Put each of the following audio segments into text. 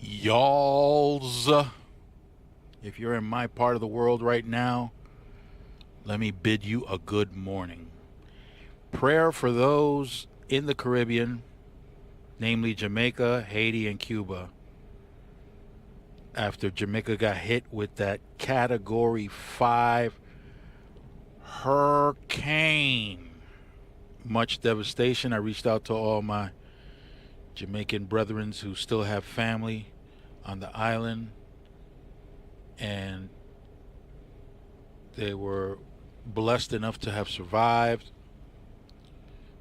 Y'alls, if you're in my part of the world right now, let me bid you a good morning. Prayer for those in the Caribbean, namely Jamaica, Haiti, and Cuba, after Jamaica got hit with that Category 5 hurricane. Much devastation. I reached out to all my Jamaican brethren who still have family on the island, and they were blessed enough to have survived.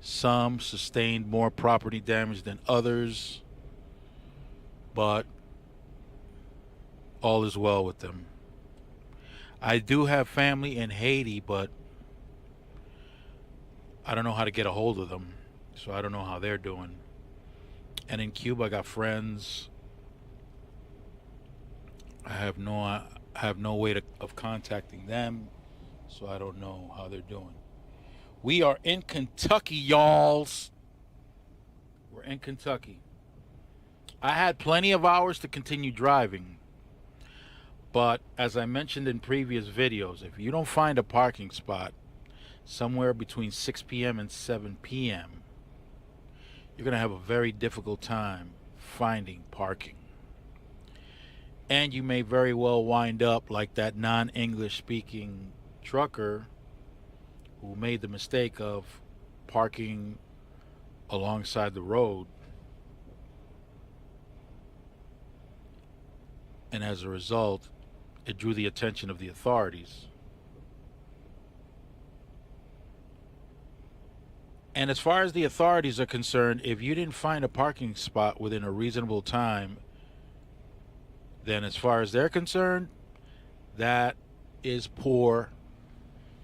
Some sustained more property damage than others, but all is well with them. I do have family in Haiti, but I don't know how to get a hold of them, so I don't know how they're doing. And in Cuba, I got friends. I have no way of contacting them, so I don't know how they're doing. We are in Kentucky, y'alls. We're in Kentucky. I had plenty of hours to continue driving, but as I mentioned in previous videos, if you don't find a parking spot somewhere between 6 p.m. and 7 p.m., you're going to have a very difficult time finding parking. And you may very well wind up like that non-English speaking trucker who made the mistake of parking alongside the road, and as a result, it drew the attention of the authorities. And as far as the authorities are concerned, if you didn't find a parking spot within a reasonable time, then as far as they're concerned, that is poor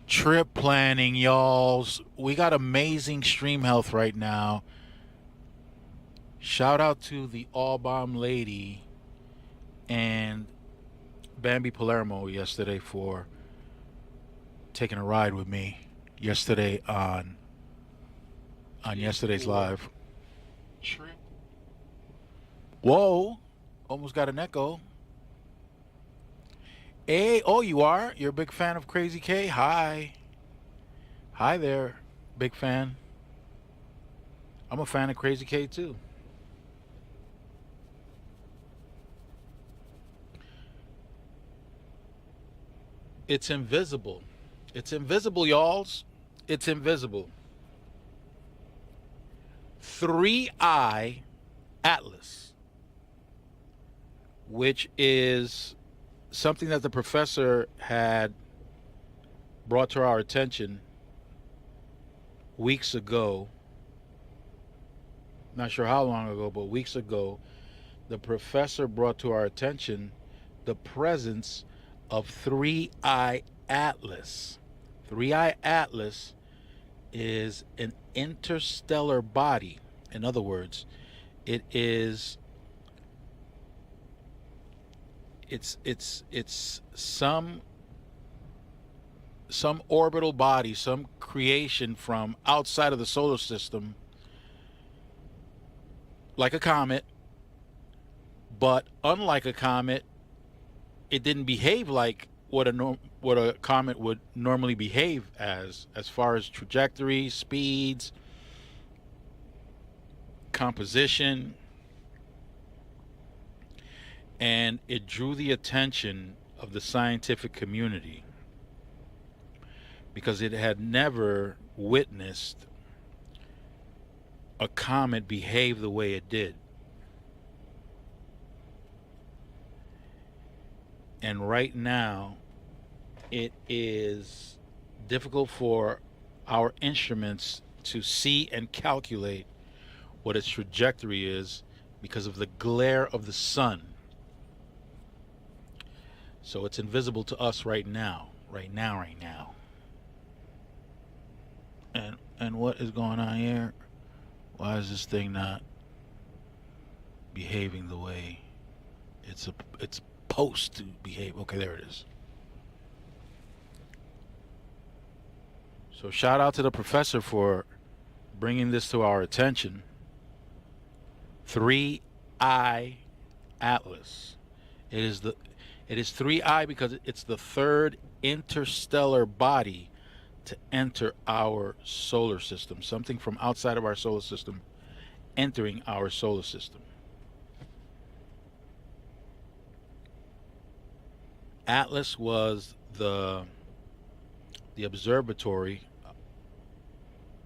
trip planning, y'alls. We got amazing stream health right now. Shout out to the All Bomb Lady and Bambi Palermo yesterday for taking a ride with me yesterday on yesterday's live. Trip. Whoa, almost got an echo. Hey, oh, you are? You're a big fan of Crazy K? Hi. Hi there, big fan. I'm a fan of Crazy K too. It's invisible. It's invisible, y'alls. It's invisible. 3-Eye Atlas, which is something that the professor had brought to our attention weeks ago. Not sure how long ago, but weeks ago, the professor brought to our attention the presence of 3-Eye Atlas. 3-Eye Atlas is an interstellar body. In other words, it's some orbital body, some creation from outside of the solar system, like a comet, but unlike a comet, it didn't behave like what a comet would normally behave as far as trajectory, speeds, composition, and it drew the attention of the scientific community because it had never witnessed a comet behave the way it did. And right now, it is difficult for our instruments to see and calculate what its trajectory is because of the glare of the sun. So it's invisible to us right now. Right now. And what is going on here? Why is this thing not behaving the way it's supposed to behave? Okay, there it is. So shout out to the professor for bringing this to our attention. 3-Eye Atlas. It is 3I because it's the third interstellar body to enter our solar system. Something from outside of our solar system entering our solar system. Atlas was the observatory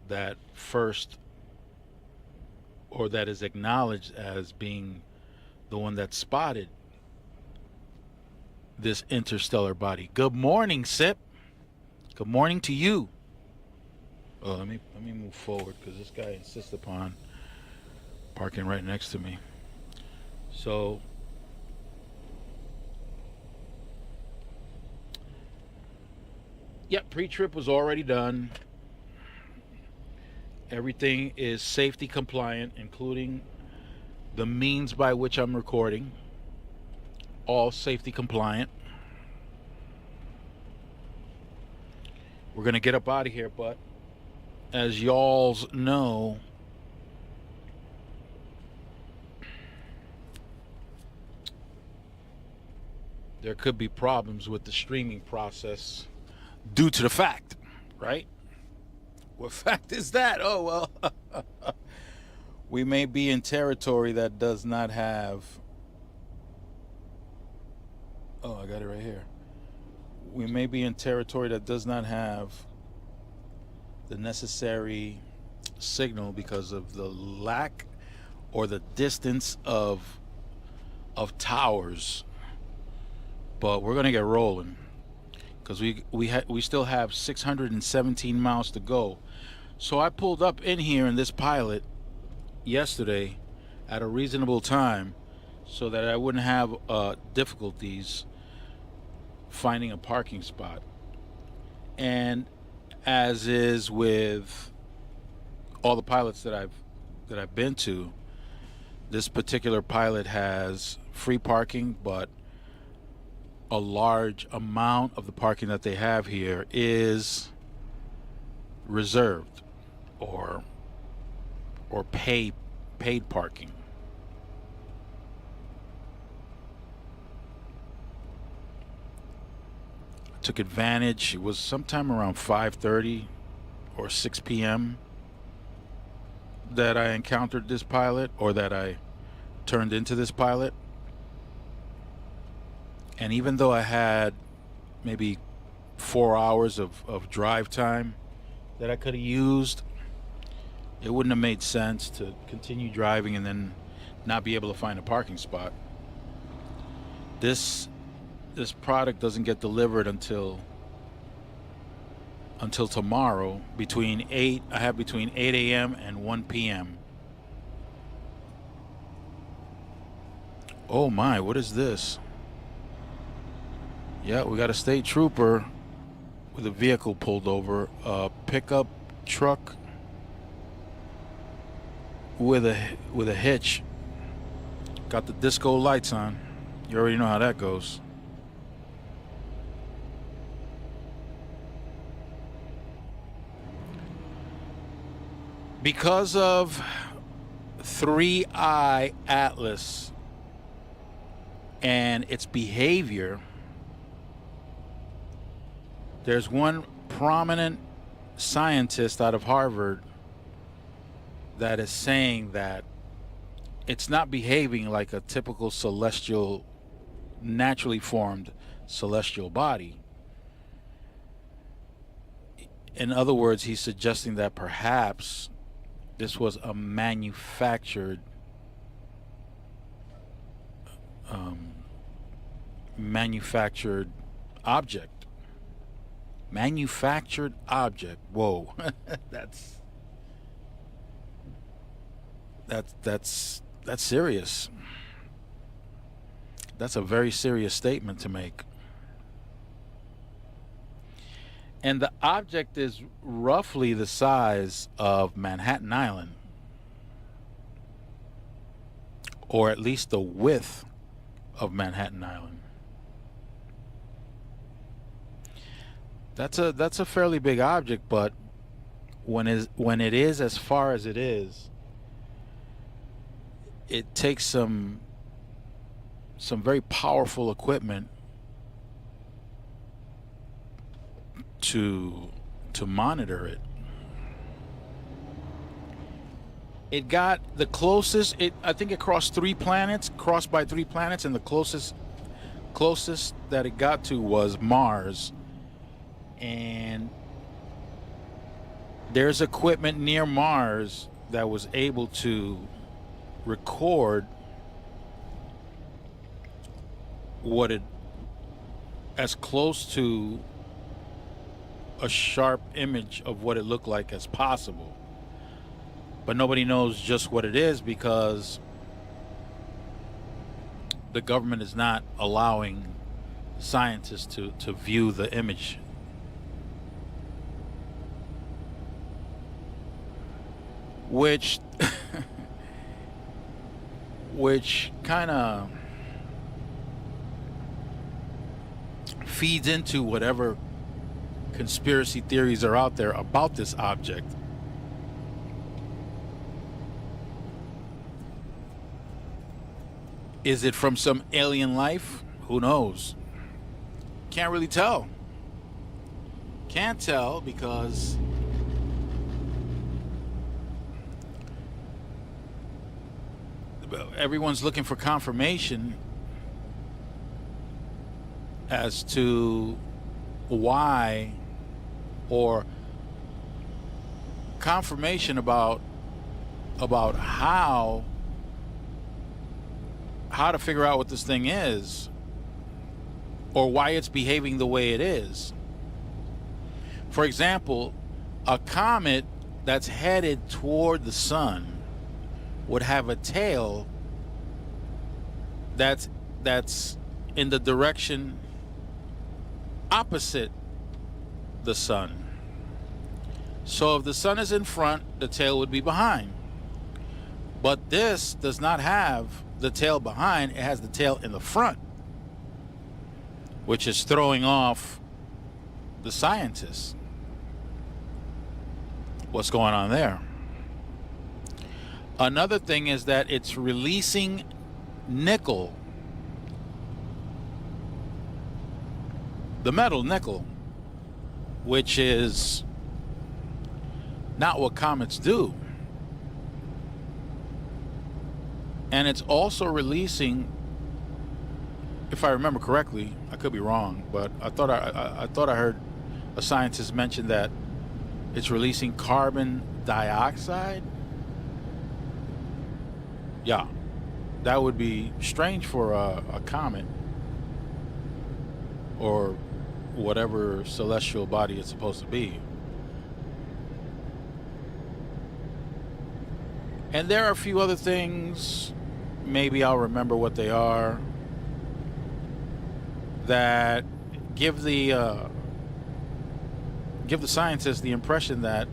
that first, or that is acknowledged as being the one that spotted this interstellar body. Good morning, Sip. Good morning to you. Oh, let me move forward because this guy insists upon parking right next to me. So yep, pre-trip was already done. Everything is safety compliant, including the means by which I'm recording. All safety compliant. We're gonna get up out of here, but as y'alls know, there could be problems with the streaming process due to the fact, right? What fact is that? Oh, well, we may be in territory that does not have. Oh, I got it right here. We may be in territory that does not have the necessary signal because of the lack or the distance of towers. But we're gonna get rolling because we still have 617 miles to go. So I pulled up in here in this pilot yesterday at a reasonable time so that I wouldn't have difficulties finding a parking spot. And as is with all the pilots that I've been to, this particular pilot has free parking, but a large amount of the parking that they have here is reserved or paid parking. I took advantage. It was sometime around 5:30 or 6 p.m. that I encountered this pilot, or that I turned into this pilot. And even though I had maybe 4 hours of drive time that I could have used, it wouldn't have made sense to continue driving and then not be able to find a parking spot. This product doesn't get delivered until tomorrow between 8 a.m. and 1 p.m. Oh my, what is this? Yeah, we got a state trooper with a vehicle pulled over, a pickup truck with a hitch. Got the disco lights on. You already know how that goes. Because of 3I Atlas and its behavior, there's one prominent scientist out of Harvard that is saying that it's not behaving like a typical celestial, naturally formed celestial body. In other words, he's suggesting that perhaps this was a manufactured object. Manufactured object. Whoa. That's serious. That's a very serious statement to make. And the object is roughly the size of Manhattan Island, or at least the width of Manhattan Island. That's a fairly big object, but when it is as far as it is, it takes some some very powerful equipment to monitor it. It got the closest. I think it crossed by 3 planets, and the closest that it got to was Mars. And there's equipment near Mars that was able to record as close to a sharp image of what it looked like as possible. But nobody knows just what it is because the government is not allowing scientists to view the image. Which kind of feeds into whatever conspiracy theories are out there about this object. Is it from some alien life? Who knows? Can't really tell. Can't tell because everyone's looking for confirmation as to why, or confirmation about how to figure out what this thing is, or why it's behaving the way it is. For example, a comet that's headed toward the sun would have a tail that's in the direction opposite the sun. So if the sun is in front, the tail would be behind. But this does not have the tail behind, it has the tail in the front, which is throwing off the scientists. What's going on there? Another thing is that it's releasing nickel, the metal nickel, which is not what comets do. And it's also releasing, if I remember correctly, I could be wrong, but I thought I heard a scientist mention that it's releasing carbon dioxide. Yeah, that would be strange for a comet or whatever celestial body it's supposed to be. And there are a few other things, maybe I'll remember what they are, that give the scientists the impression that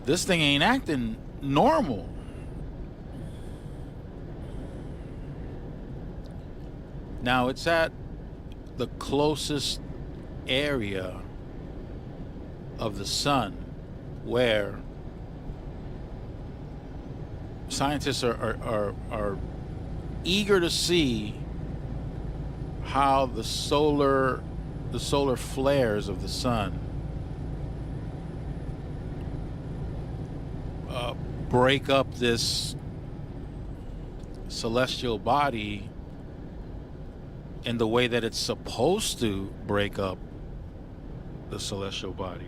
this thing ain't acting normal. Now it's at the closest area of the sun where scientists are eager to see how the solar flares of the sun break up this celestial body in the way that it's supposed to break up the celestial body.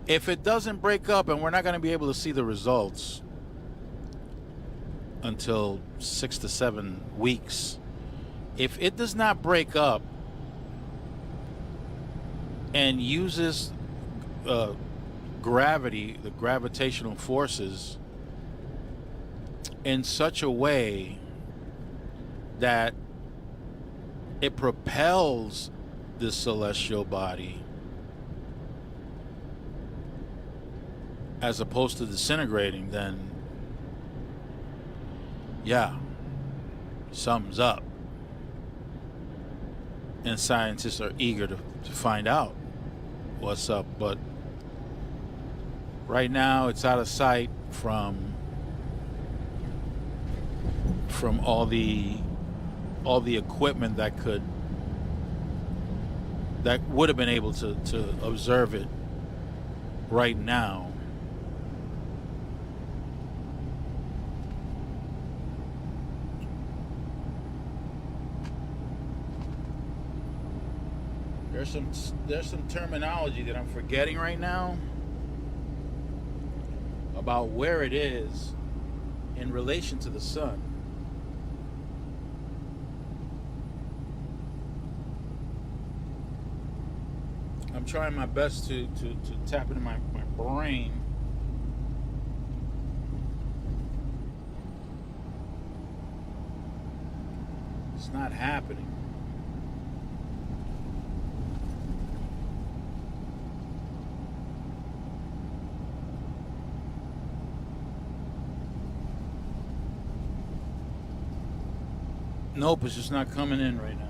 If it doesn't break up, and we're not going to be able to see the results until 6 to 7 weeks, if it does not break up and uses gravity, the gravitational forces, in such a way that it propels this celestial body as opposed to disintegrating, then yeah, something's up. And scientists are eager to find out what's up. But Right now, it's out of sight from all the equipment that would have been able to observe it right now. There's some terminology that I'm forgetting right now about where it is in relation to the sun. I'm trying my best to tap into my brain. It's not happening. Nope, it's just not coming in right now.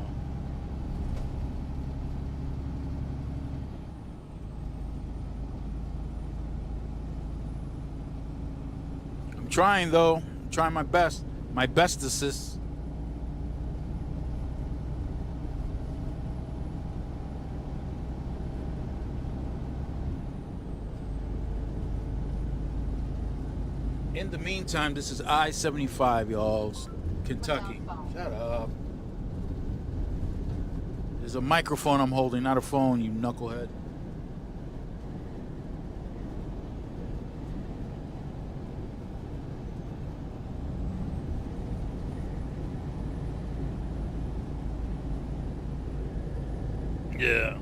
I'm trying though. I'm trying my best. My bestest. In the meantime, this is I-75, y'all. Kentucky. Shut up. There's a microphone I'm holding, not a phone, you knucklehead. Yeah.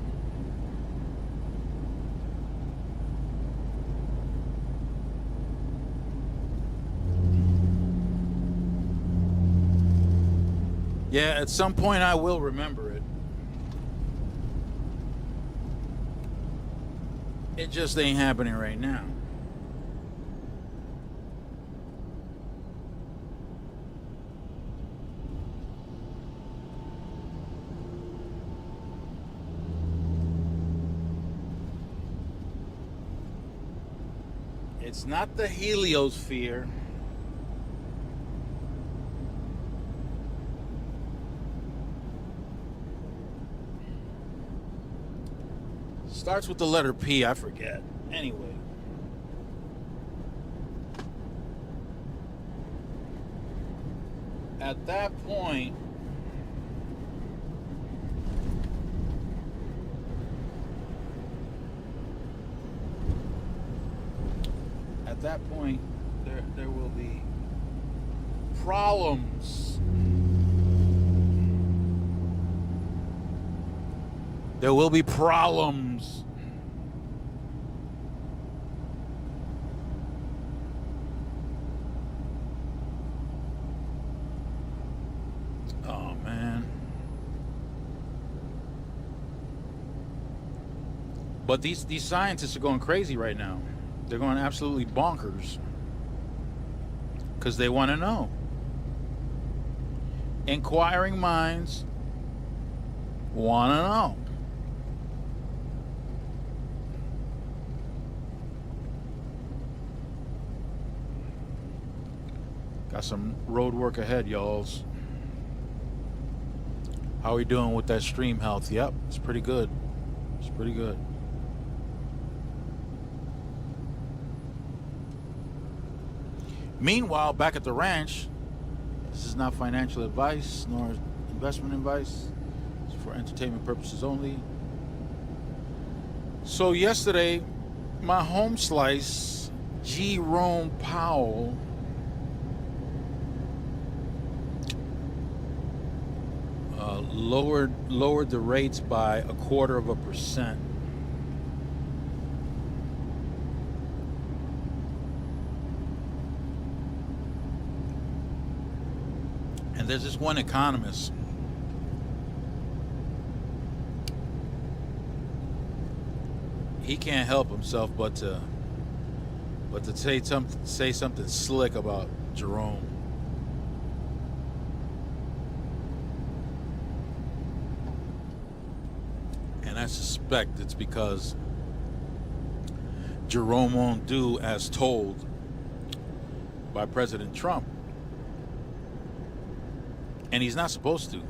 Yeah, at some point I will remember it. It just ain't happening right now. It's not the heliosphere. Starts with the letter P, I forget. Anyway. At that point, there will be problems. There will be problems. Oh, man. But these scientists are going crazy right now. They're going absolutely bonkers. Because they want to know. Inquiring minds want to know. Got some road work ahead, y'alls. How are we doing with that stream health? Yep, it's pretty good. It's pretty good. Meanwhile, back at the ranch, this is not financial advice nor investment advice. It's for entertainment purposes only. So yesterday, my home slice, Jerome Powell, lowered the rates by 0.25%. And there's this one economist, he can't help himself but to say something slick about Jerome. And I suspect it's because Jerome won't do as told by President Trump. And he's not supposed to.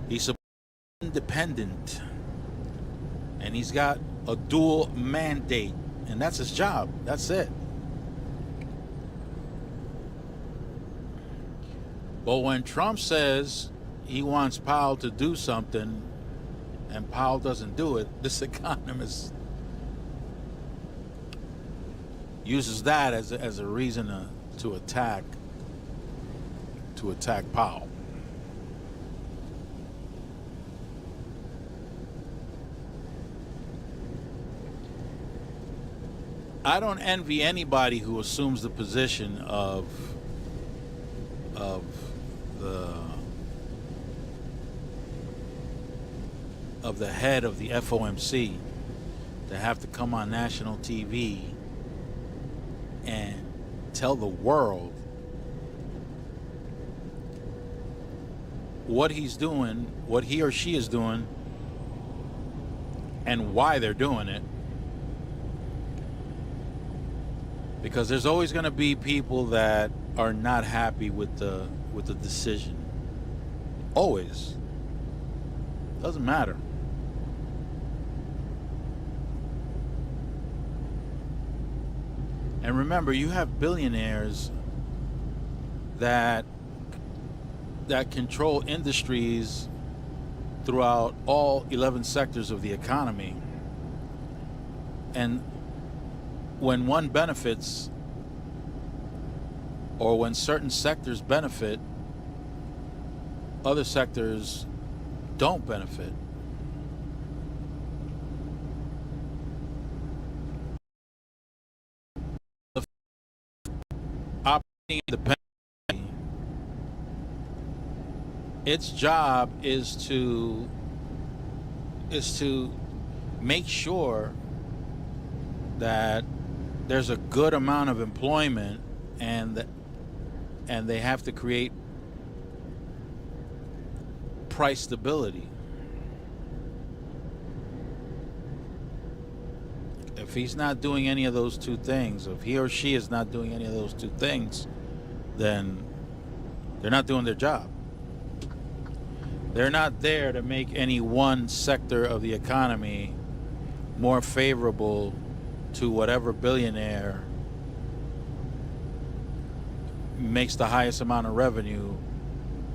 He's supposed to be independent. And he's got a dual mandate. And that's his job. That's it. But when Trump says he wants Powell to do something and Powell doesn't do it, this economist uses that as a reason to attack Powell. I don't envy anybody who assumes the position of the head of the FOMC to have to come on national TV and tell the world what he's doing, what he or she is doing, and why they're doing it. Because there's always going to be people that are not happy with the decision. Always. Doesn't matter. And remember, you have billionaires that control industries throughout all 11 sectors of the economy. And when one benefits, or when certain sectors benefit, other sectors don't benefit. Operating independently, its job is to make sure that there's a good amount of employment, and they have to create price stability. If he's not doing any of those two things, if he or she is not doing any of those two things, then they're not doing their job. They're not there to make any one sector of the economy more favorable to whatever billionaire makes the highest amount of revenue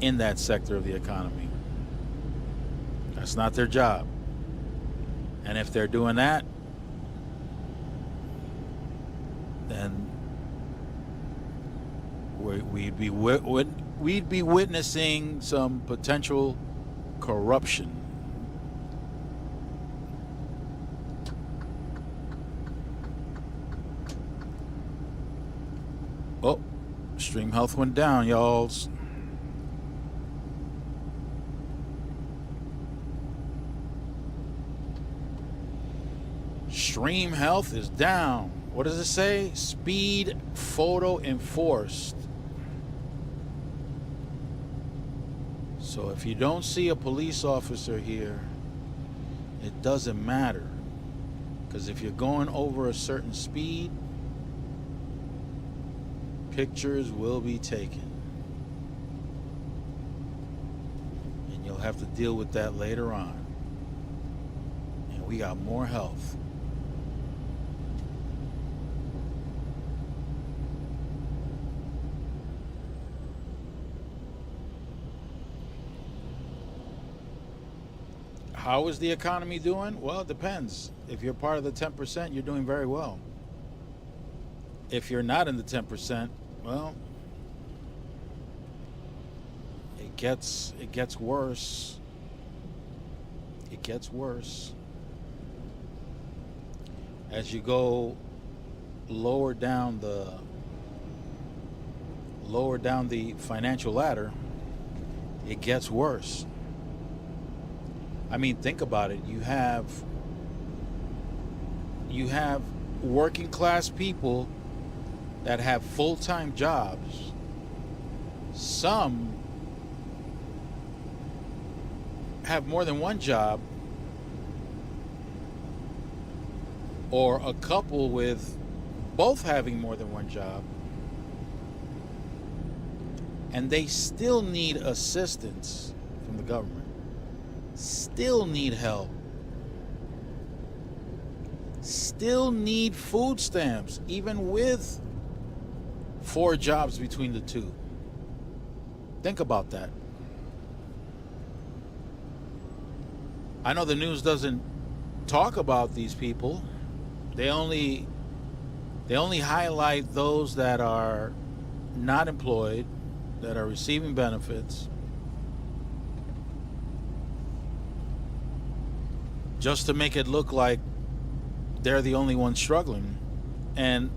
in that sector of the economy. That's not their job. And if they're doing that, then we'd be witnessing some potential corruption. Oh, Stream Health went down, y'alls. Stream Health is down. What does it say? Speed photo enforced. So if you don't see a police officer here, it doesn't matter. Because if you're going over a certain speed, pictures will be taken. And you'll have to deal with that later on. And we got more health. How is the economy doing? Well, it depends. If you're part of the 10%, you're doing very well. If you're not in the 10%, well, it gets worse. It gets worse. As you go lower down the financial ladder, it gets worse. I mean, think about it. You have working class people that have full-time jobs. Some have more than one job, or a couple with both having more than one job, and they still need assistance from the government, still need help, still need food stamps, even with 4 jobs between the two. Think about that. I know the news doesn't talk about these people. They only highlight those that are not employed, that are receiving benefits, just to make it look like they're the only ones struggling, and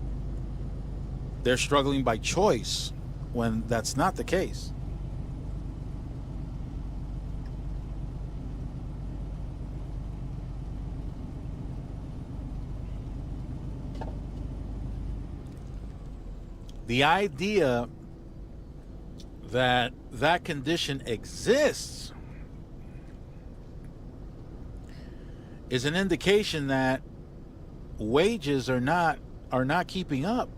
they're struggling by choice when that's not the case. The idea that that condition exists is an indication that wages are not keeping up.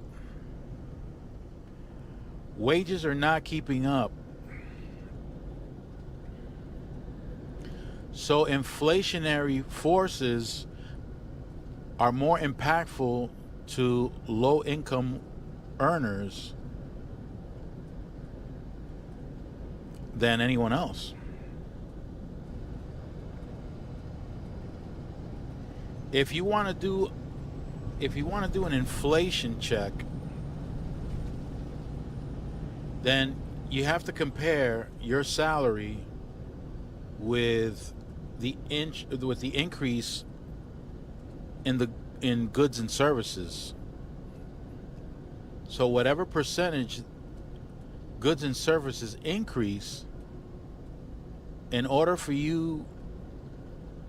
Wages are not keeping up. So inflationary forces are more impactful to low income earners than anyone else. If you want to do an inflation check, then you have to compare your salary with the increase in goods and services. So whatever percentage goods and services increase, in order for you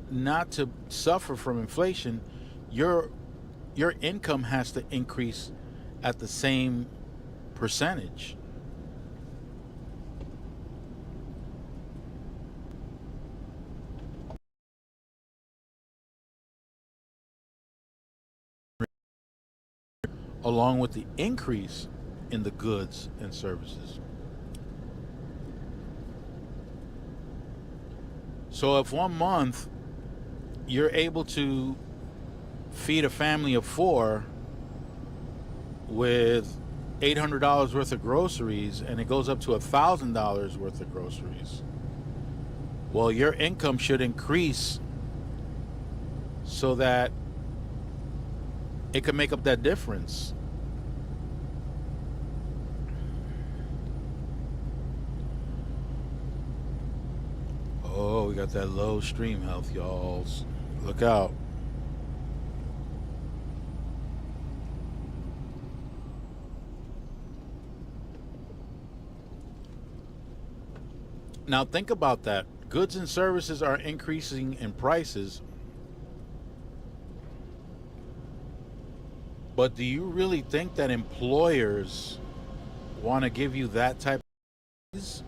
not to suffer from inflation, your income has to increase at the same percentage. Along with the increase in the goods and services. So if 1 month you're able to feed a family of 4 with $800 worth of groceries, and it goes up to $1,000 worth of groceries, well, your income should increase so that it can make up that difference. Oh, we got that low stream health, y'all. Look out. Now think about that. Goods and services are increasing in prices. But do you really think that employers want to give you that type of raise?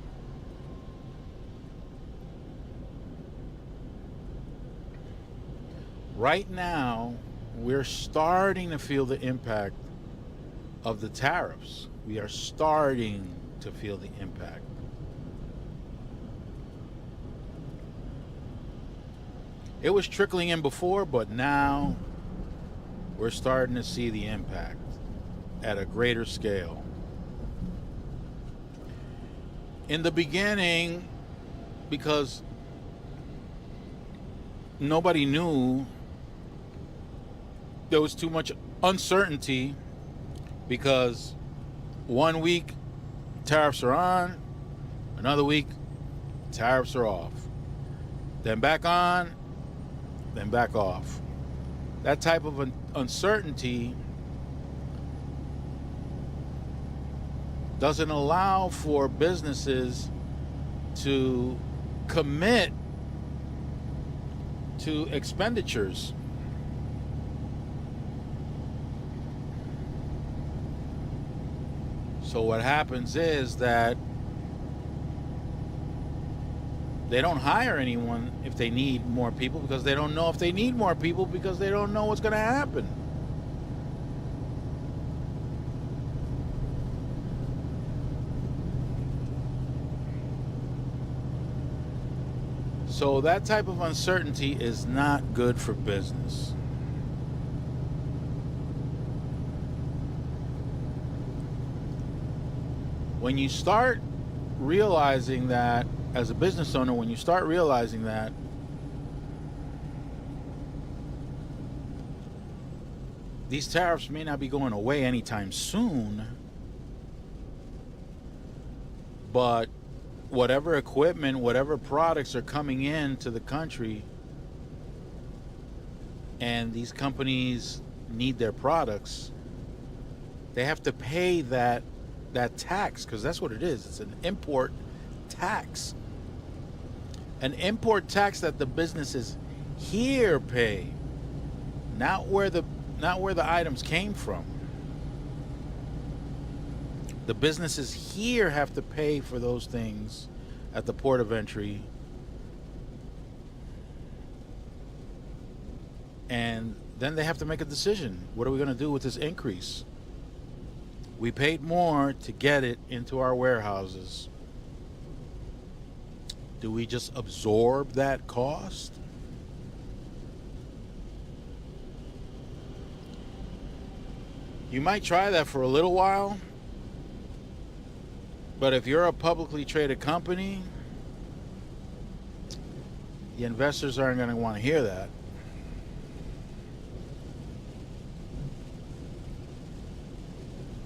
Right now, we're starting to feel the impact of the tariffs. We are starting to feel the impact. It was trickling in before, but now we're starting to see the impact at a greater scale. In the beginning, because nobody knew, there was too much uncertainty, because 1 week tariffs are on, another week tariffs are off, then back on, then back off. That type of uncertainty doesn't allow for businesses to commit to expenditures. So what happens is that They don't hire anyone if they need more people because they don't know if they need more people because they don't know what's going to happen. So that type of uncertainty is not good for business. When you start realizing that, as a business owner, when you start realizing that these tariffs may not be going away anytime soon, but whatever equipment, whatever products are coming into the country, and these companies need their products, they have to pay that tax, because that's what it is. It's an import tax. An import tax that the businesses here pay, not where the items came from. The businesses here have to pay for those things at the port of entry. And then they have to make a decision. What are we going to do with this increase? We paid more to get it into our warehouses. Do we just absorb that cost? You might try that for a little while. But if you're a publicly traded company, the investors aren't going to want to hear that.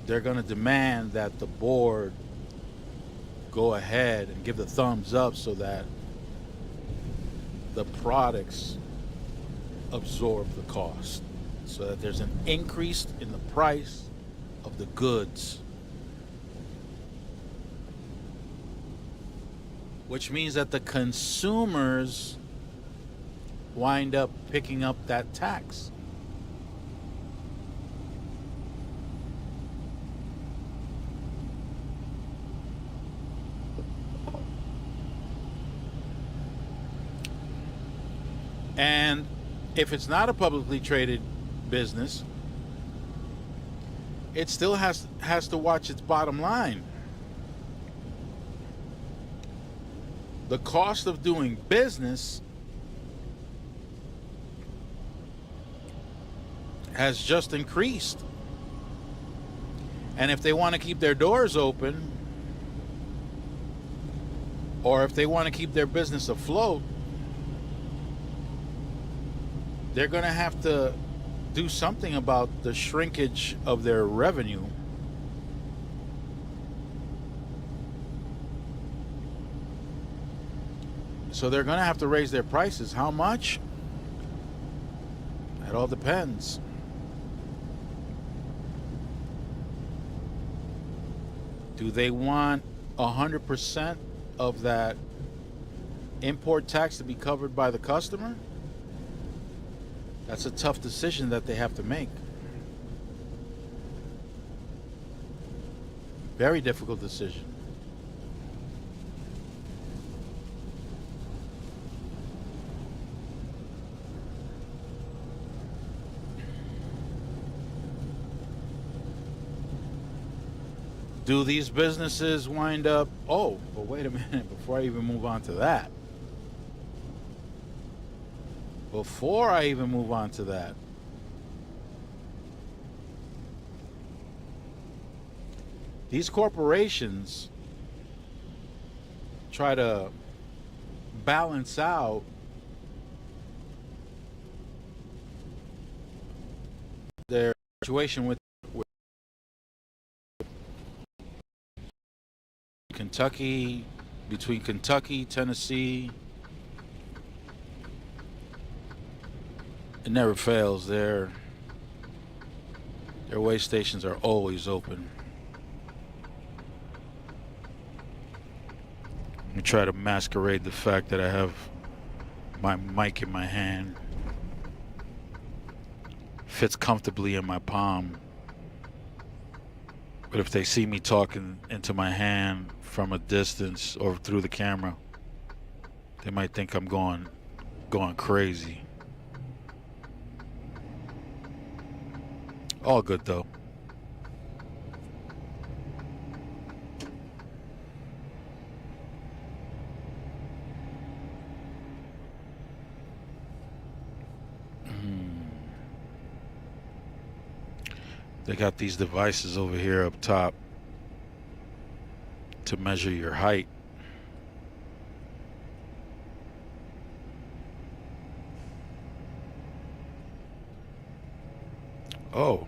They're going to demand that the board go ahead and give the thumbs up so that the products absorb the cost, so that there's an increase in the price of the goods. Which means that the consumers wind up picking up that tax. And if it's not a publicly traded business, it still has to watch its bottom line. The cost of doing business has just increased. And if they want to keep their doors open, or if they want to keep their business afloat, they're going to have to do something about the shrinkage of their revenue. So they're going to have to raise their prices. How much? It all depends. Do they want 100% of that import tax to be covered by the customer? That's a tough decision that they have to make. Very difficult decision. Do these businesses wind up... Oh, but wait a minute, before I even move on to that. These corporations try to balance out their situation with Kentucky, between Kentucky, Tennessee. It never fails. Their way stations are always open. I try to masquerade the fact that I have my mic in my hand. Fits comfortably in my palm. But if they see me talking into my hand from a distance or through the camera, They might think I'm going crazy. All good though. They got these devices over here up top to measure your height. Oh,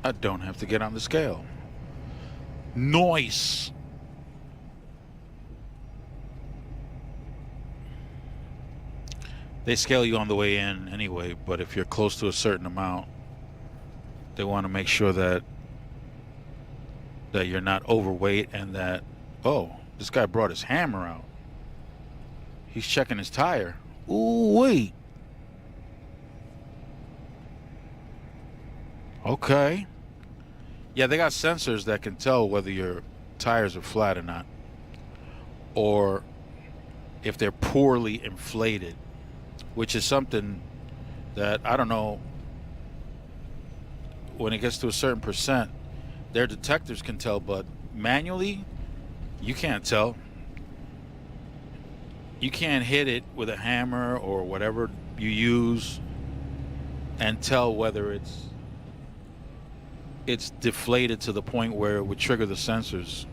I don't have to get on the scale. Nice. They scale you on the way in anyway, but if you're close to a certain amount, they want to make sure that you're not overweight and that, oh, this guy brought his hammer out. He's checking his tire. Ooh, wait. Okay. Yeah, they got sensors that can tell whether your tires are flat or not, or if they're poorly inflated, which is something that, I don't know, when it gets to a certain percent, their detectors can tell, but manually, you can't tell. You can't hit it with a hammer or whatever you use and tell whether it's deflated to the point where it would trigger the sensors.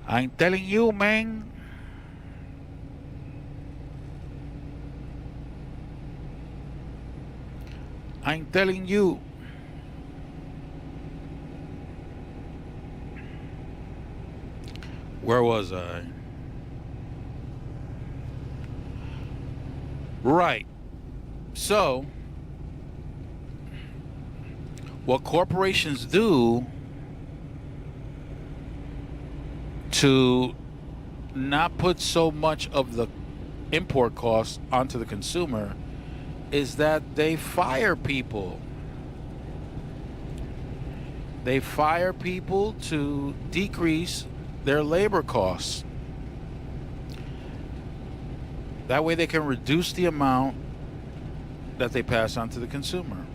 I'm telling you, man. I'm telling you. Where was I? Right. So, what corporations do to not put so much of the import costs onto the consumer is that they fire people. They fire people to decrease their labor costs. That way they can reduce the amount that they pass on to the consumer.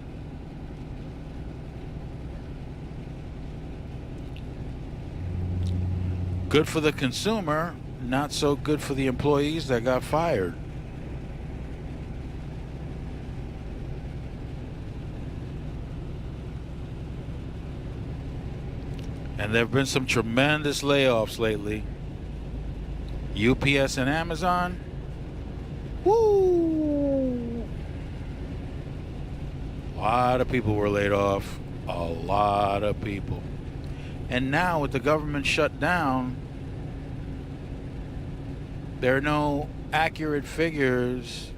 Good for the consumer, not so good for the employees that got fired. And there have been some tremendous layoffs lately. UPS and Amazon. Woo! A lot of people were laid off. A lot of people. And now with the government shut down, there are no accurate figures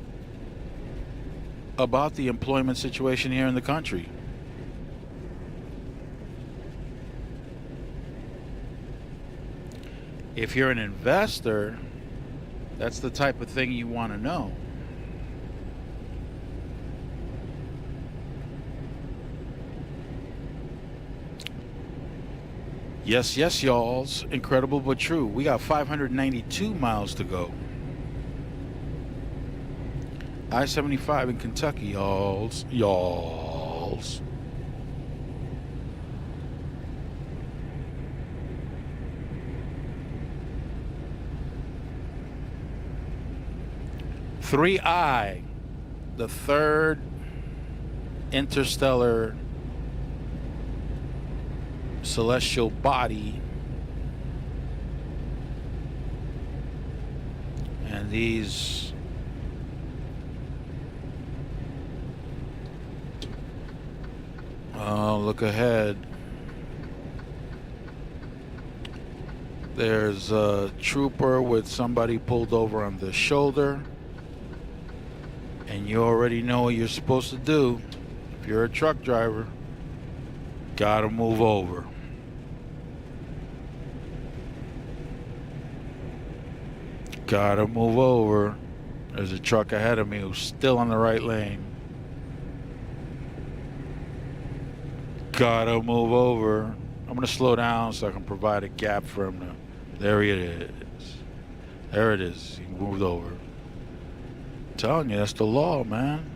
about the employment situation here in the country. If you're an investor, that's the type of thing you want to know. Yes, yes, y'alls. Incredible but true. We got 592 miles to go. I-75 in Kentucky, y'alls. Y'alls. III, the third interstellar celestial body, and these look ahead. There's a trooper with somebody pulled over on the shoulder, and you already know what you're supposed to do. If you're a truck driver, gotta move over. Gotta move over. There's a truck ahead of me who's still on the right lane. Gotta move over. I'm gonna slow down so I can provide a gap for him to. There it is. There it is. He moved over. I'm telling you, that's the law, man.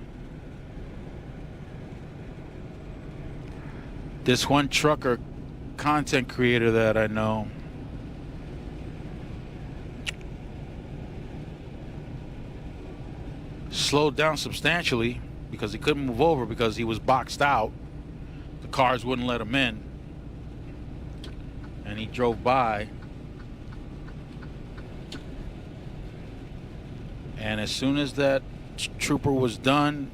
This one trucker content creator that I know, slowed down substantially because he couldn't move over because he was boxed out. The cars wouldn't let him in. And he drove by. And as soon as that trooper was done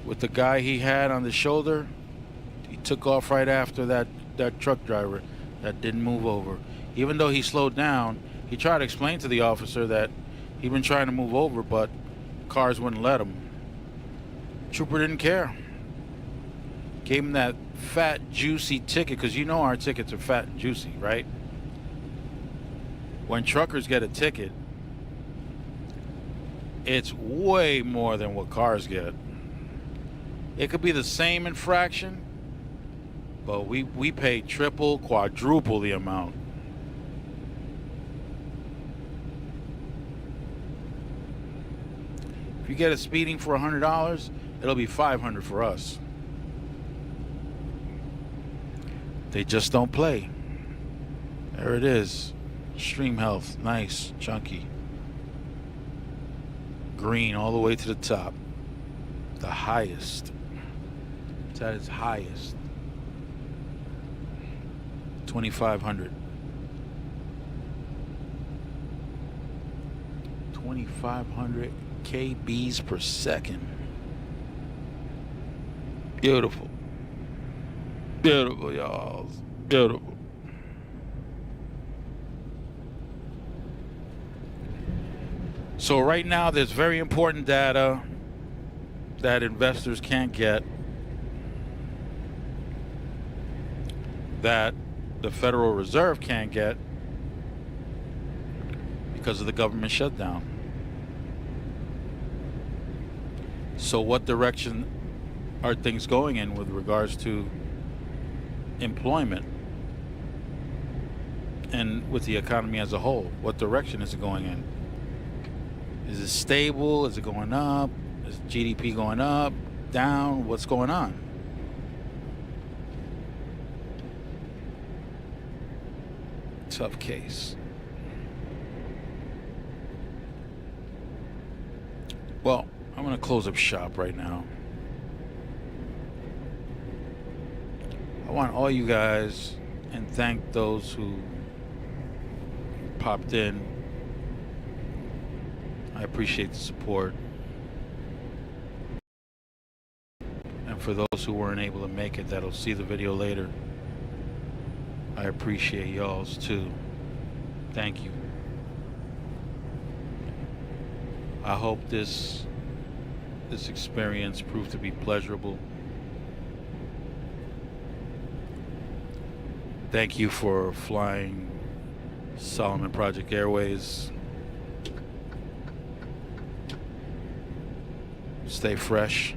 with the guy he had on the shoulder, he took off right after that truck driver that didn't move over. Even though he slowed down, he tried to explain to the officer that he'd been trying to move over, but cars wouldn't let him. Trooper didn't care. Gave him that fat, juicy ticket, because you know our tickets are fat and juicy, right? When truckers get a ticket, it's way more than what cars get. It could be the same infraction, but we pay triple, quadruple the amount. If you get a speeding for $100, it'll be $500 for us. They just don't play. There it is. Stream health, nice, chunky. Green all the way to the top. The highest. It's at its highest. 2,500. 2,500 kbs per second. Beautiful. Beautiful, y'all. Beautiful. So right now there's very important data that investors can't get, that the Federal Reserve can't get because of the government shutdown. So what direction are things going in with regards to employment and with the economy as a whole? What direction is it going in? Is it stable? Is it going up? Is GDP going up, down? What's going on? Tough case. Well, I'm going to close up shop right now. I want all you guys, and thank those who popped in. I appreciate the support. And for those who weren't able to make it, that'll see the video later, I appreciate y'all's too. Thank you. I hope this experience proved to be pleasurable. Thank you for flying Solomon Project Airways. Stay fresh.